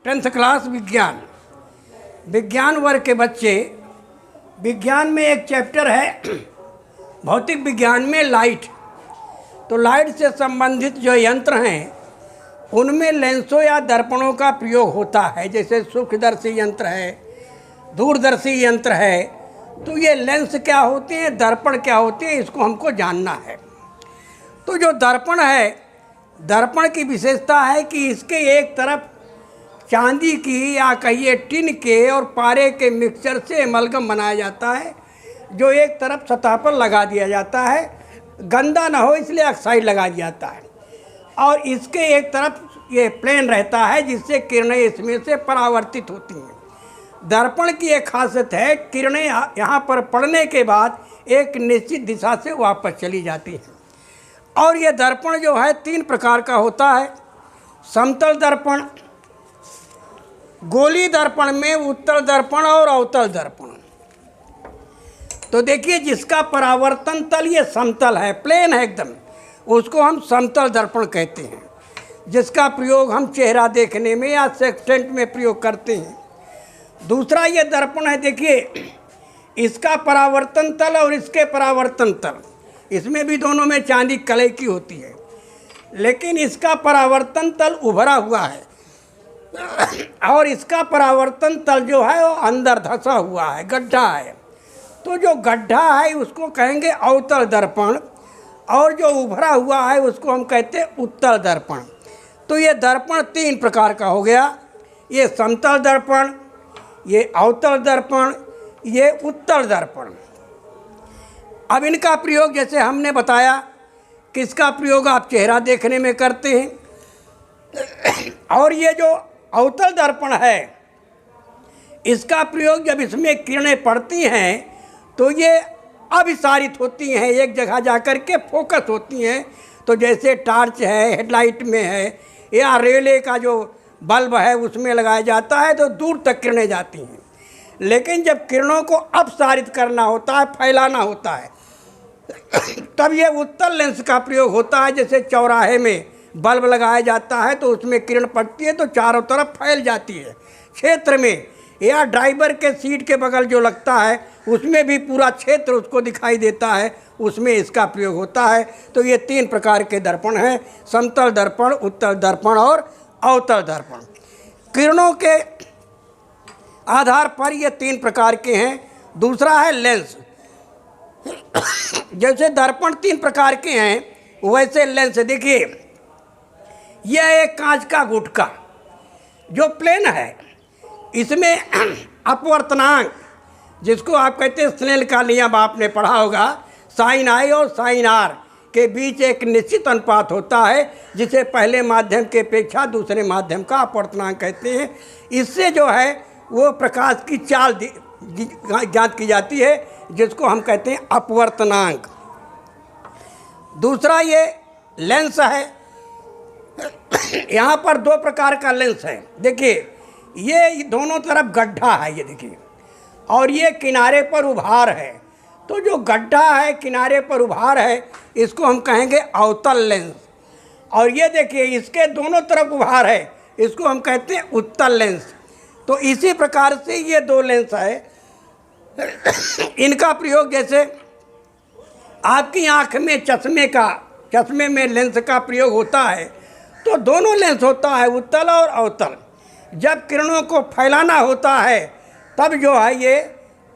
10th class विज्ञान विज्ञान वर्ग के बच्चे, विज्ञान में एक चैप्टर है भौतिक विज्ञान में लाइट। तो लाइट से संबंधित जो यंत्र हैं उनमें लेंसों या दर्पणों का प्रयोग होता है। जैसे सूक्ष्मदर्शी यंत्र है, दूरदर्शी यंत्र है। तो ये लेंस क्या होते हैं, दर्पण क्या होते हैं, इसको हमको जानना है। तो जो दर्पण है, दर्पण की विशेषता है कि इसके एक तरफ चांदी की या कहिए टिन के और पारे के मिक्सचर से एमलगम बनाया जाता है, जो एक तरफ सतह पर लगा दिया जाता है। गंदा ना हो इसलिए ऑक्साइड लगा दिया जाता है। और इसके एक तरफ ये प्लेन रहता है जिससे किरणें इसमें से परावर्तित होती हैं। दर्पण की एक खासियत है, किरणें यहाँ पर पड़ने के बाद एक निश्चित दिशा से वापस चली जाती हैं। और ये दर्पण जो है 3 प्रकार का होता है। समतल दर्पण, गोली दर्पण में उत्तल दर्पण और अवतल दर्पण। तो देखिए, जिसका परावर्तन तल ये समतल है, प्लेन है एकदम, उसको हम समतल दर्पण कहते हैं, जिसका प्रयोग हम चेहरा देखने में या सेक्सटेंट में प्रयोग करते हैं। दूसरा ये दर्पण है, देखिए इसका परावर्तन तल और इसके परावर्तन तल, इसमें भी दोनों में चांदी कलई की होती है, लेकिन इसका परावर्तन तल उभरा हुआ है और इसका परावर्तन तल जो है वो अंदर धंसा हुआ है, गड्ढा है। तो जो गड्ढा है उसको कहेंगे अवतल दर्पण, और जो उभरा हुआ है उसको हम कहते हैं उत्तल दर्पण। तो ये दर्पण 3 प्रकार का हो गया, ये समतल दर्पण, ये अवतल दर्पण, ये उत्तल दर्पण। अब इनका प्रयोग जैसे हमने बताया कि इसका प्रयोग आप चेहरा देखने में करते हैं। और ये जो अवतल दर्पण है, इसका प्रयोग जब इसमें किरणें पड़ती हैं तो ये अभिसारित होती हैं, एक जगह जाकर के फोकस होती हैं। तो जैसे टार्च है, हेडलाइट में है, या रेले का जो बल्ब है उसमें लगाया जाता है तो दूर तक किरणें जाती हैं। लेकिन जब किरणों को अपसारित करना होता है, फैलाना होता है, तब ये उत्तल लेंस का प्रयोग होता है। जैसे चौराहे में बल्ब लगाया जाता है तो उसमें किरण पड़ती है तो चारों तरफ फैल जाती है क्षेत्र में, या ड्राइवर के सीट के बगल जो लगता है उसमें भी पूरा क्षेत्र उसको दिखाई देता है, उसमें इसका प्रयोग होता है। तो ये 3 प्रकार के दर्पण हैं, समतल दर्पण, उत्तल दर्पण और अवतल दर्पण। किरणों के आधार पर ये 3 प्रकार के हैं। दूसरा है लेंस। जैसे दर्पण 3 प्रकार के हैं, वैसे लेंस देखिए, यह एक कांच का गुटका जो प्लेन है, इसमें अपवर्तनांक, जिसको आप कहते हैं स्नेल का नियम आपने पढ़ा होगा, साइन आई और साइन आर के बीच एक निश्चित अनुपात होता है, जिसे पहले माध्यम के अपेक्षा दूसरे माध्यम का अपवर्तनांक कहते हैं। इससे जो है वो प्रकाश की चाल ज्ञात की जाती है, जिसको हम कहते हैं अपवर्तनांक। दूसरा ये लेंस है। यहाँ पर 2 प्रकार का लेंस है। देखिए, ये दोनों तरफ गड्ढा है, ये देखिए, और ये किनारे पर उभार है। तो जो गड्ढा है, किनारे पर उभार है, इसको हम कहेंगे अवतल लेंस। और ये देखिए, इसके दोनों तरफ उभार है, इसको हम कहते हैं उत्तल लेंस। तो इसी प्रकार से ये 2 लेंस है। इनका प्रयोग जैसे आपकी आँख में चश्मे में लेंस का प्रयोग होता है, तो दोनों लेंस होता है, उत्तल और अवतल। जब किरणों को फैलाना होता है तब जो है ये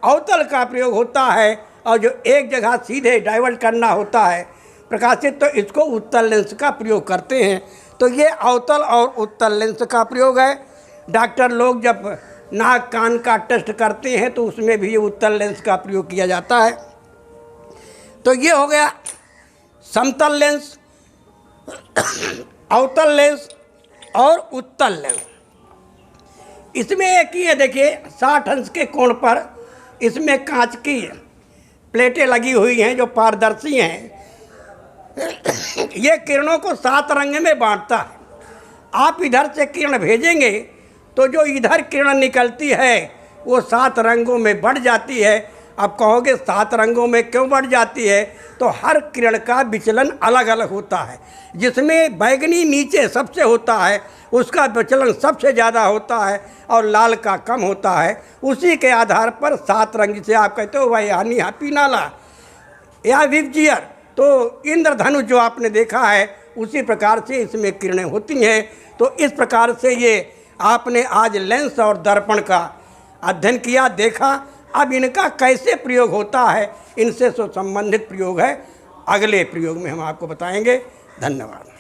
अवतल का प्रयोग होता है, और जो एक जगह सीधे डाइवर्ट करना होता है प्रकाशित, तो इसको उत्तल लेंस का प्रयोग करते हैं। तो ये अवतल और उत्तल लेंस का प्रयोग है। डॉक्टर लोग जब नाक कान का टेस्ट करते हैं तो उसमें भी ये उत्तल लेंस का प्रयोग किया जाता है। तो ये हो गया समतल लेंस, अवतल लेंस और उत्तल लेंस। इसमें एक ही है, देखिए 60 अंश के कोण पर इसमें कांच की प्लेटें लगी हुई हैं जो पारदर्शी हैं। ये किरणों को 7 रंग में बांटता है। आप इधर से किरण भेजेंगे तो जो इधर किरण निकलती है वो 7 रंगों में बढ़ जाती है, अब कहोगे 7 रंगों में क्यों बढ़ जाती है, तो हर किरण का विचलन अलग अलग होता है। जिसमें बैगनी नीचे सबसे होता है उसका विचलन सबसे ज़्यादा होता है और लाल का कम होता है। उसी के आधार पर 7 रंग, जिसे आप कहते हो भाई हनी हैप्पी नाला या विपजियर, तो इंद्रधनुष जो आपने देखा है उसी प्रकार से इसमें किरणें होती हैं। तो इस प्रकार से ये आपने आज लेंस और दर्पण का अध्ययन किया, देखा। अब इनका कैसे प्रयोग होता है, इनसे संबंधित प्रयोग है, अगले प्रयोग में हम आपको बताएंगे। धन्यवाद।